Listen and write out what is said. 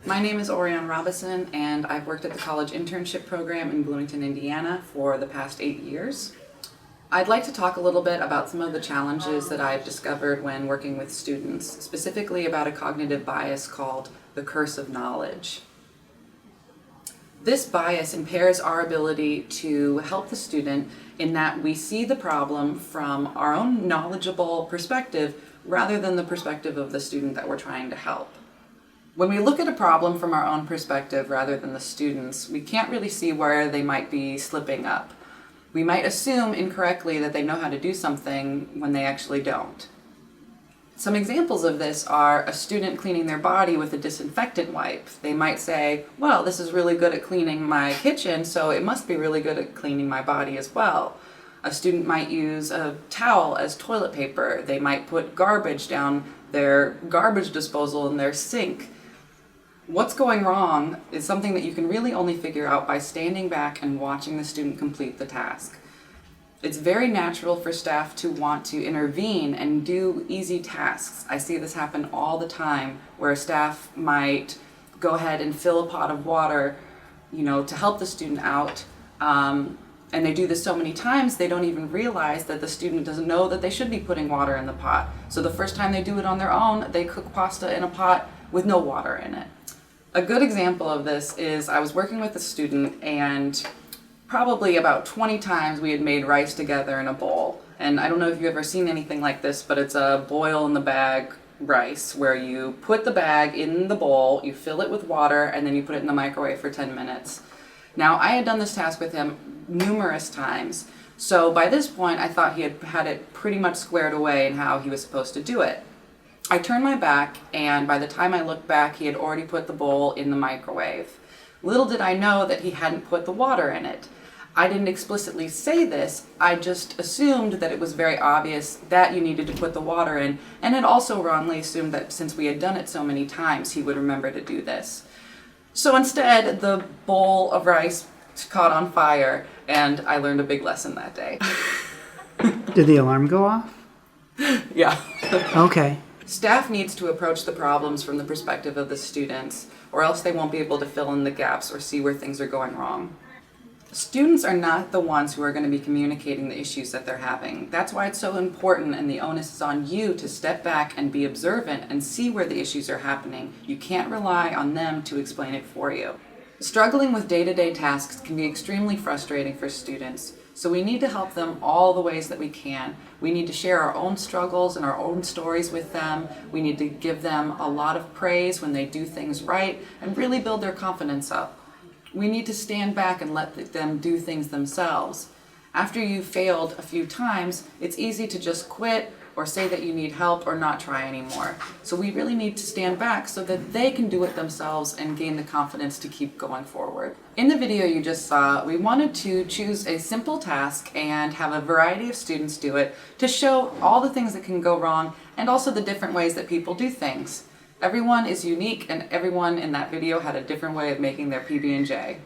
My name is Oriane and I've worked at the college internship program in Bloomington, Indiana for the past 8 years. I'd like to talk a little bit about some of the challenges that I've discovered when working with students, specifically about a cognitive bias called the curse of knowledge. This bias impairs our ability to help the student in that we see the problem from our own knowledgeable perspective rather than the perspective of the student that we're trying to help. When we look at a problem from our own perspective rather than the students, we can't really see where they might be slipping up. We might assume incorrectly that they know how to do something when they actually don't. Some examples of this are a student cleaning their body with a disinfectant wipe. They might say, well, this is really good at cleaning my kitchen, so it must be really good at cleaning my body as well. A student might use a towel as toilet paper. They might put garbage down their garbage disposal in their sink. What's going wrong is something that you can really only figure out by standing back and watching the student complete the task. It's very natural for staff to want to intervene and do easy tasks. I see this happen all the time, where staff might go ahead and fill a pot of water, to help the student out. And they do this so many times, they don't even realize that the student doesn't know that they should be putting water in the pot. So the first time they do it on their own, they cook pasta in a pot with no water in it. A good example of this is I was working with a student and probably about 20 times we had made rice together in a bowl. And I don't know if you've ever seen anything like this, but it's a boil in the bag rice where you put the bag in the bowl, you fill it with water, and then you put it in the microwave for 10 minutes. Now, I had done this task with him numerous times, so by this point I thought he had it pretty much squared away in how he was supposed to do it. I turned my back, and by the time I looked back, he had already put the bowl in the microwave. Little did I know that he hadn't put the water in it. I didn't explicitly say this, I just assumed that it was very obvious that you needed to put the water in, and had also wrongly assumed that since we had done it so many times, he would remember to do this. So instead, the bowl of rice caught on fire, and I learned a big lesson that day. Did the alarm go off? Yeah. Okay. Staff needs to approach the problems from the perspective of the students, or else they won't be able to fill in the gaps or see where things are going wrong. Students are not the ones who are going to be communicating the issues that they're having. That's why it's so important, and the onus is on you to step back and be observant and see where the issues are happening. You can't rely on them to explain it for you. Struggling with day-to-day tasks can be extremely frustrating for students, so we need to help them all the ways that we can. We need to share our own struggles and our own stories with them. We need to give them a lot of praise when they do things right and really build their confidence up. We need to stand back and let them do things themselves. After you've failed a few times, it's easy to just quit or say that you need help or not try anymore. So we really need to stand back so that they can do it themselves and gain the confidence to keep going forward. In the video you just saw, we wanted to choose a simple task and have a variety of students do it to show all the things that can go wrong and also the different ways that people do things. Everyone is unique, and everyone in that video had a different way of making their PB&J.